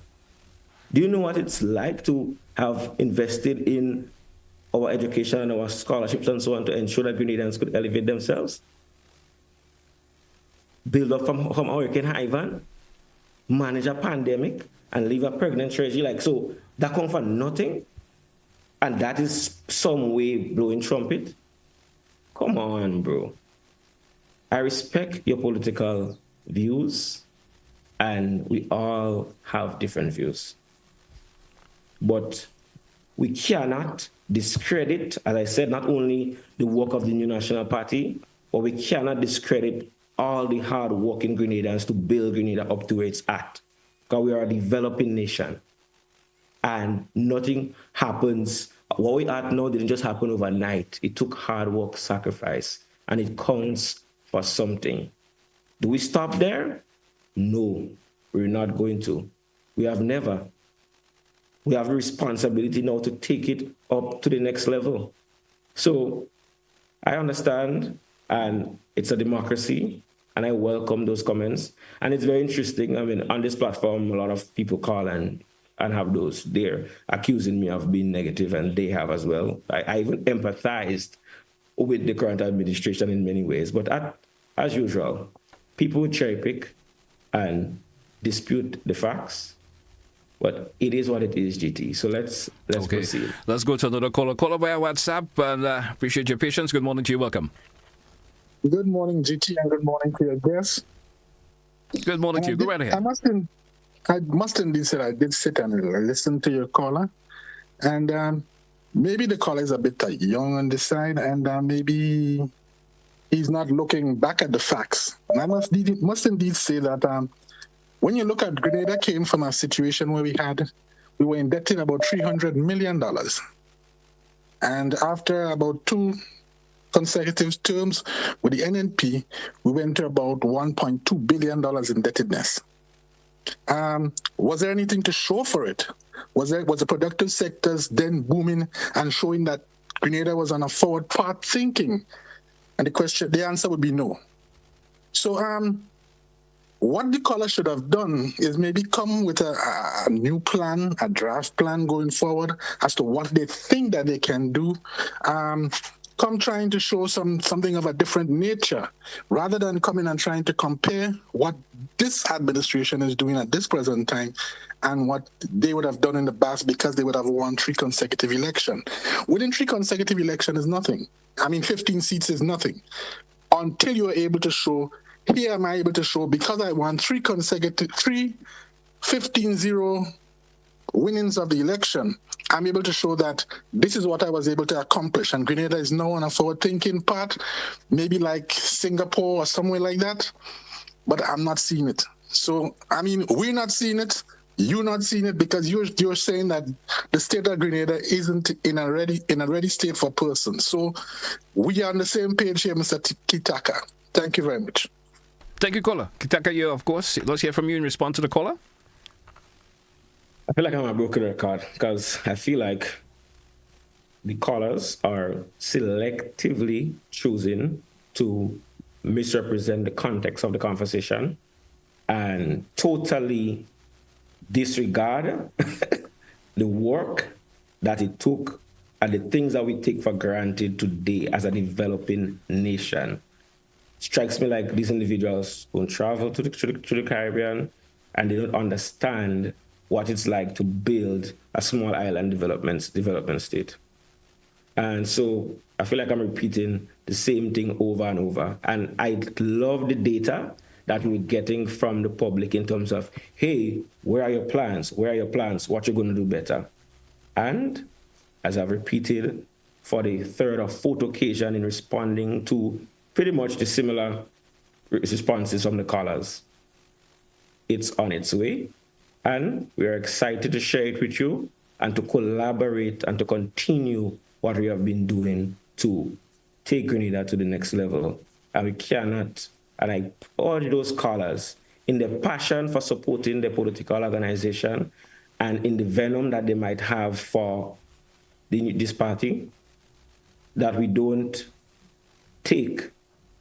Do you know what it's like to have invested in our education and our scholarships and so on to ensure that Grenadians could elevate themselves? Build up from Hurricane Ivan, manage a pandemic, and leave a pregnant treasury. Like, so that come for nothing? And that is some way blowing trumpet? Come on, bro. I respect your political views, and we all have different views. But we cannot discredit, as I said, not only the work of the New National Party, but we cannot discredit all the hard-working Grenadians to build Grenada up to where it's at. Because we are a developing nation. And nothing happens. What we are now didn't just happen overnight. It took hard work, sacrifice, and it counts for something. Do we stop there? No, we're not going to. We have never. We have a responsibility now to take it up to the next level. So I understand, and it's a democracy, and I welcome those comments. And it's very interesting. I mean, on this platform, a lot of people call and have those there accusing me of being negative, and they have as well. I even empathized with the current administration in many ways. But as usual, people would cherry pick and dispute the facts. But it is what it is, GT. So let's proceed. Let's go to another caller. Caller via WhatsApp, and appreciate your patience. Good morning to you. Welcome. Good morning, GT, and good morning to your guests. Good morning to you. Go right ahead. I must indeed say I did sit and listen to your caller, and maybe the caller is a bit young on this side, and maybe he's not looking back at the facts. And I must indeed say that when you look at Grenada came from a situation where we were indebted about $300 million. And after about 2 consecutive terms with the NNP, we went to about $1.2 billion indebtedness. Was there anything to show for it? Was the productive sectors then booming and showing that Grenada was on a forward path thinking? And the answer would be no. So what the caller should have done is maybe come with a new plan, a draft plan going forward as to what they think that they can do. Come trying to show something of a different nature, rather than coming and trying to compare what this administration is doing at this present time and what they would have done in the past, because they would have won 3 consecutive elections. Winning 3 consecutive elections is nothing. I mean, 15 seats is nothing. Until you are able to show, here am I able to show, because I won 3 15-0 winnings of the election, I'm able to show that this is what I was able to accomplish. And Grenada is now on a forward-thinking path, maybe like Singapore or somewhere like that. But I'm not seeing it. So, I mean, we're not seeing it. You're not seeing it, because you're saying that the state of Grenada isn't in a ready state for persons. So we are on the same page here, Mr. Kitaka. Thank you very much. Thank you, caller. Kitaka, you, of course. Let's hear from you in response to the caller. I feel like I'm a broken record, because I feel like the callers are selectively choosing to misrepresent the context of the conversation and totally disregard the work that it took and the things that we take for granted today as a developing nation. Strikes me like these individuals don't travel to the Caribbean and they don't understand what it's like to build a small island development state. And so I feel like I'm repeating the same thing over and over. And I love the data that we're getting from the public in terms of, hey, where are your plans? Where are your plans? What you're going to do better? And as I've repeated for the third or fourth occasion in responding to pretty much the similar responses from the callers, it's on its way. And we are excited to share it with you and to collaborate and to continue what we have been doing to take Grenada to the next level. And we cannot, and I urge those callers, in their passion for supporting the political organization and in the venom that they might have for this party, that we don't take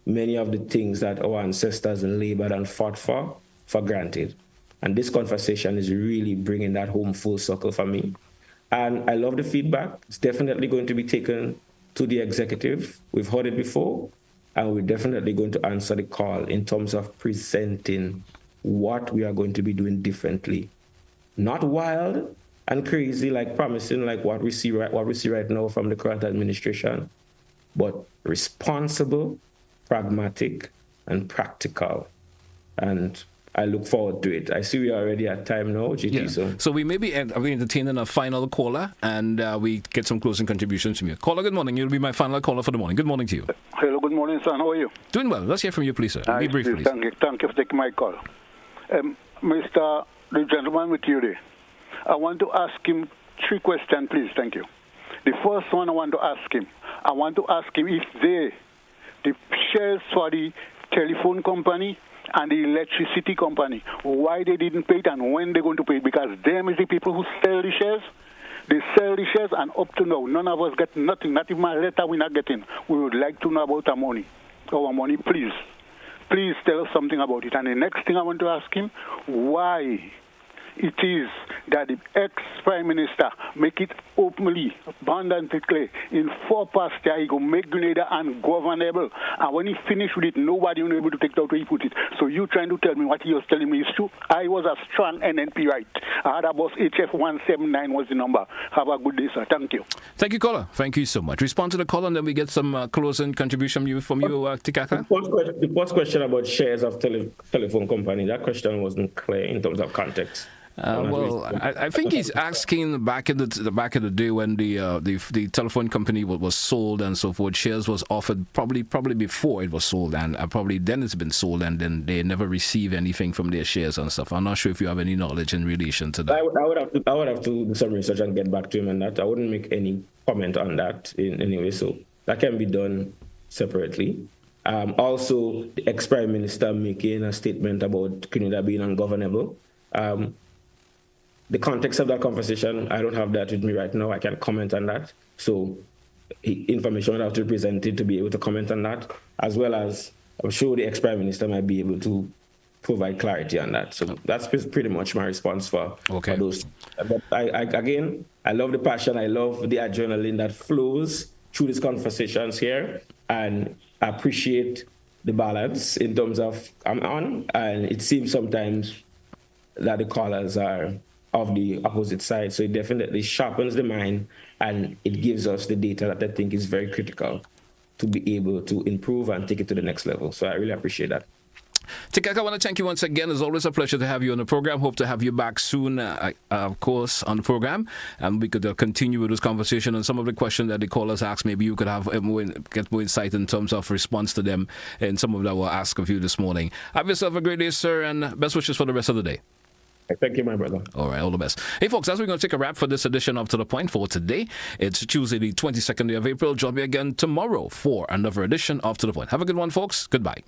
many of the things that our ancestors labored and fought for granted. And this conversation is really bringing that home full circle for me. And I love the feedback. It's definitely going to be taken to the executive. We've heard it before, and we're definitely going to answer the call in terms of presenting what we are going to be doing differently. Not wild and crazy, like promising, like what we see right now from the current administration, but responsible, pragmatic, and practical. And I look forward to it. I see we are already at time now, GT. Yeah. So we may be entertaining a final caller, and we get some closing contributions from you. Caller, good morning. You'll be my final caller for the morning. Good morning to you. Hello, good morning, son. How are you? Doing well. Let's hear from you, please, sir. Be brief, please. Thank you for taking my call. Mr. The gentleman with you there, I want to ask him 3 questions, please. Thank you. The first one I want to ask him if the shares for the telephone company and the electricity company, why they didn't pay it and when they're going to pay it, because them is the people who sell the shares. They sell the shares, and up to now, none of us get nothing, not even a letter we're not getting. We would like to know about our money, please. Please tell us something about it. And the next thing I want to ask him, why it is that the ex-prime minister make it openly, abundantly clear, in 4 past year, he go make Grenada ungovernable. And when he finished with it, nobody will be able to take it out where he put it. So you trying to tell me what he was telling me is true? I was a strong NNP right. I had a bus HF179 was the number. Have a good day, sir. Thank you. Thank you, caller. Thank you so much. Respond to the call, and then we get some closing contribution from you, Kitaka. The first question about shares of telephone company, that question wasn't clear in terms of context. I think he's asking back in the day when the telephone company was sold and so forth. Shares was offered probably before it was sold, and probably then it's been sold, and then they never receive anything from their shares and stuff. I'm not sure if you have any knowledge in relation to that. I would have to do some research and get back to him on that. I wouldn't make any comment on that in any way. So that can be done separately. Also, the ex-prime minister making a statement about Grenada being ungovernable. The context of that conversation, I don't have that with me right now. I can't comment on that. So information would have to be presented to be able to comment on that, as well as I'm sure the ex-prime minister might be able to provide clarity on that. So that's pretty much my response for those. But I love the passion. I love the adrenaline that flows through these conversations here, and I appreciate the balance in terms of I'm on, and it seems sometimes that the callers are of the opposite side. So it definitely sharpens the mind, and it gives us the data that I think is very critical to be able to improve and take it to the next level. So I really appreciate that. Kitaka, I want to thank you once again. It's always a pleasure to have you on the program. Hope to have you back soon, of course, on the program. And we could continue with this conversation on some of the questions that the callers asked. Maybe you could have get more insight in terms of response to them and some of that were asked of you this morning. Have yourself a great day, sir, and best wishes for the rest of the day. Thank you, my brother. All right, all the best. Hey, folks, as we're going to take a wrap for this edition of To The Point for today, it's Tuesday, the 22nd day of April. Join me again tomorrow for another edition of To The Point. Have a good one, folks. Goodbye.